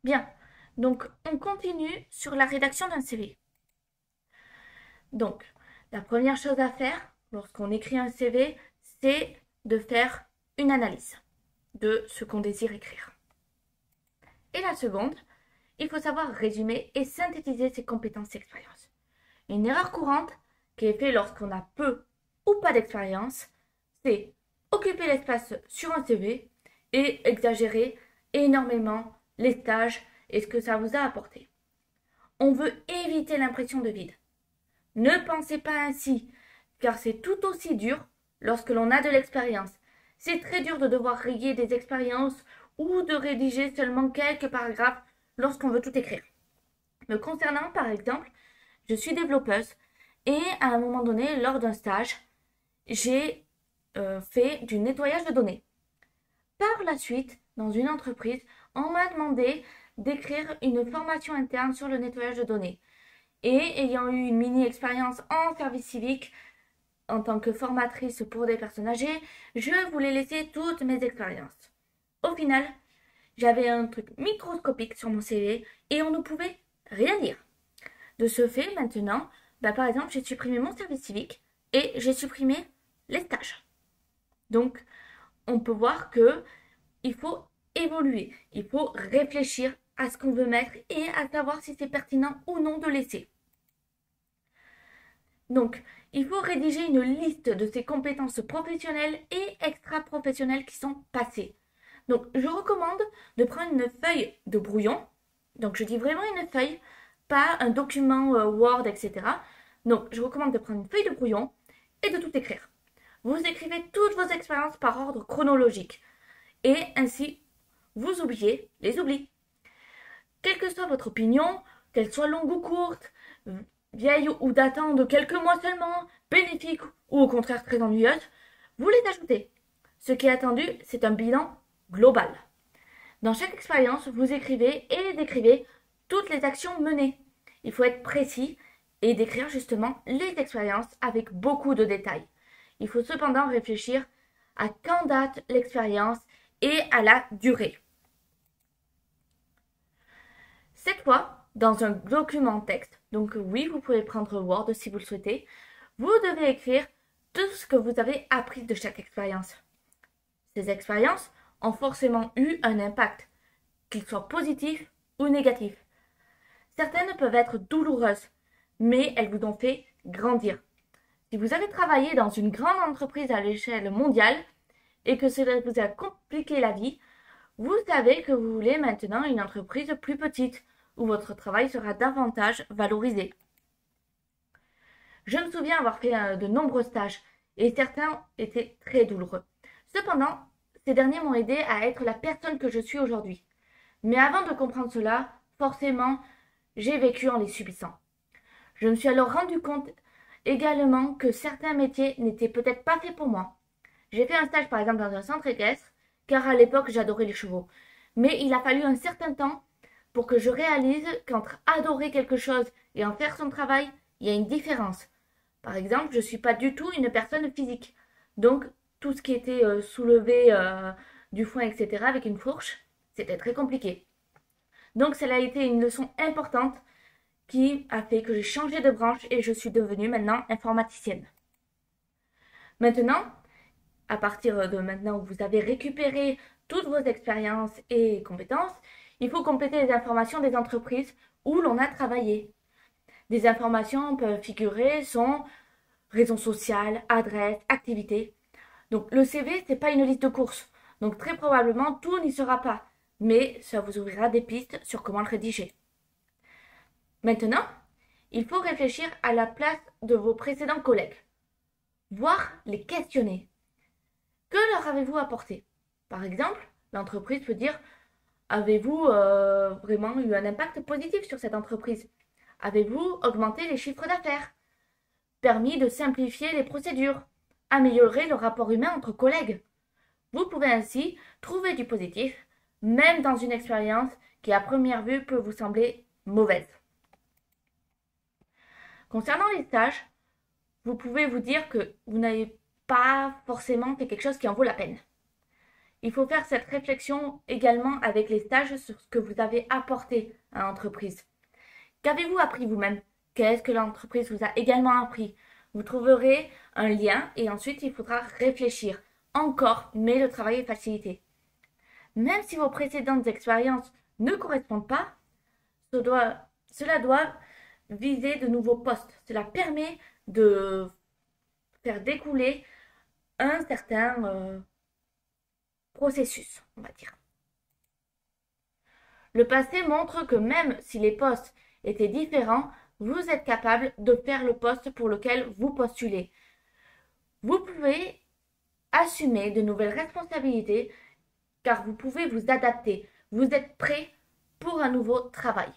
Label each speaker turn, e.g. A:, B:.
A: Bien, donc on continue sur la rédaction d'un CV. Donc, la première chose à faire lorsqu'on écrit un CV, c'est de faire une analyse de ce qu'on désire écrire. Et la seconde, il faut savoir résumer et synthétiser ses compétences et expériences. Une erreur courante qui est faite lorsqu'on a peu ou pas d'expérience, c'est occuper l'espace sur un CV et exagérer énormément les stages et ce que ça vous a apporté. On veut éviter l'impression de vide. Ne pensez pas ainsi, car c'est tout aussi dur lorsque l'on a de l'expérience. C'est très dur de devoir rayer des expériences ou de rédiger seulement quelques paragraphes lorsqu'on veut tout écrire. Me concernant, par exemple, je suis développeuse et à un moment donné, lors d'un stage, j'ai fait du nettoyage de données. Par la suite, dans une entreprise, on m'a demandé d'écrire une formation interne sur le nettoyage de données. Et ayant eu une mini-expérience en service civique en tant que formatrice pour des personnes âgées, je voulais laisser toutes mes expériences. Au final, j'avais un truc microscopique sur mon CV et on ne pouvait rien dire. De ce fait, maintenant, par exemple, j'ai supprimé mon service civique et j'ai supprimé les stages. Donc, on peut voir que il faut évoluer, il faut réfléchir à ce qu'on veut mettre et à savoir si c'est pertinent ou non de laisser. Donc, il faut rédiger une liste de ses compétences professionnelles et extra-professionnelles qui sont passées. Donc, je recommande de prendre une feuille de brouillon. Donc, je dis vraiment une feuille, pas un document Word, etc. Donc, je recommande de prendre une feuille de brouillon et de tout écrire. Vous écrivez toutes vos expériences par ordre chronologique. Et ainsi, vous oubliez les oublis. Quelle que soit votre opinion, qu'elle soit longue ou courte, vieille ou datant de quelques mois seulement, bénéfique ou au contraire très ennuyeuse, vous les ajoutez. Ce qui est attendu, c'est un bilan global. Dans chaque expérience, vous écrivez et décrivez toutes les actions menées. Il faut être précis et décrire justement les expériences avec beaucoup de détails. Il faut cependant réfléchir à quand date l'expérience et à la durée. Cette fois, dans un document texte, donc oui, vous pouvez prendre Word si vous le souhaitez, vous devez écrire tout ce que vous avez appris de chaque expérience. Ces expériences ont forcément eu un impact, qu'il soit positif ou négatif. Certaines peuvent être douloureuses, mais elles vous ont fait grandir. Si vous avez travaillé dans une grande entreprise à l'échelle mondiale et que cela vous a compliqué la vie, vous savez que vous voulez maintenant une entreprise plus petite, où votre travail sera davantage valorisé. Je me souviens avoir fait de nombreux stages, et certains étaient très douloureux. Cependant, ces derniers m'ont aidé à être la personne que je suis aujourd'hui. Mais avant de comprendre cela, forcément, j'ai vécu en les subissant. Je me suis alors rendu compte également que certains métiers n'étaient peut-être pas faits pour moi. J'ai fait un stage par exemple dans un centre équestre, car à l'époque j'adorais les chevaux. Mais il a fallu un certain temps pour que je réalise qu'entre adorer quelque chose et en faire son travail, il y a une différence. Par exemple, je ne suis pas du tout une personne physique. Donc, tout ce qui était soulevé du foin, etc., avec une fourche, c'était très compliqué. Donc, cela a été une leçon importante qui a fait que j'ai changé de branche et je suis devenue maintenant informaticienne. Maintenant, à partir de maintenant où vous avez récupéré toutes vos expériences et compétences, il faut compléter les informations des entreprises où l'on a travaillé. Des informations peuvent figurer son raison sociale, adresse, activité. Donc le CV, ce n'est pas une liste de courses. Donc très probablement, tout n'y sera pas. Mais ça vous ouvrira des pistes sur comment le rédiger. Maintenant, il faut réfléchir à la place de vos précédents collègues. Voire les questionner. Que leur avez-vous apporté? Par exemple, l'entreprise peut dire: avez-vous vraiment eu un impact positif sur cette entreprise? Avez-vous augmenté les chiffres d'affaires? Permis de simplifier les procédures? Améliorer le rapport humain entre collègues? Vous pouvez ainsi trouver du positif, même dans une expérience qui à première vue peut vous sembler mauvaise. Concernant les stages, vous pouvez vous dire que vous n'avez pas forcément fait quelque chose qui en vaut la peine. Il faut faire cette réflexion également avec les stages sur ce que vous avez apporté à l'entreprise. Qu'avez-vous appris vous-même? Qu'est-ce que l'entreprise vous a également appris? Vous trouverez un lien et ensuite il faudra réfléchir. Encore, mais le travail est facilité. Même si vos précédentes expériences ne correspondent pas, cela doit viser de nouveaux postes. Cela permet de faire découler un certain processus, on va dire. Le passé montre que même si les postes étaient différents, vous êtes capable de faire le poste pour lequel vous postulez. Vous pouvez assumer de nouvelles responsabilités car vous pouvez vous adapter. Vous êtes prêt pour un nouveau travail.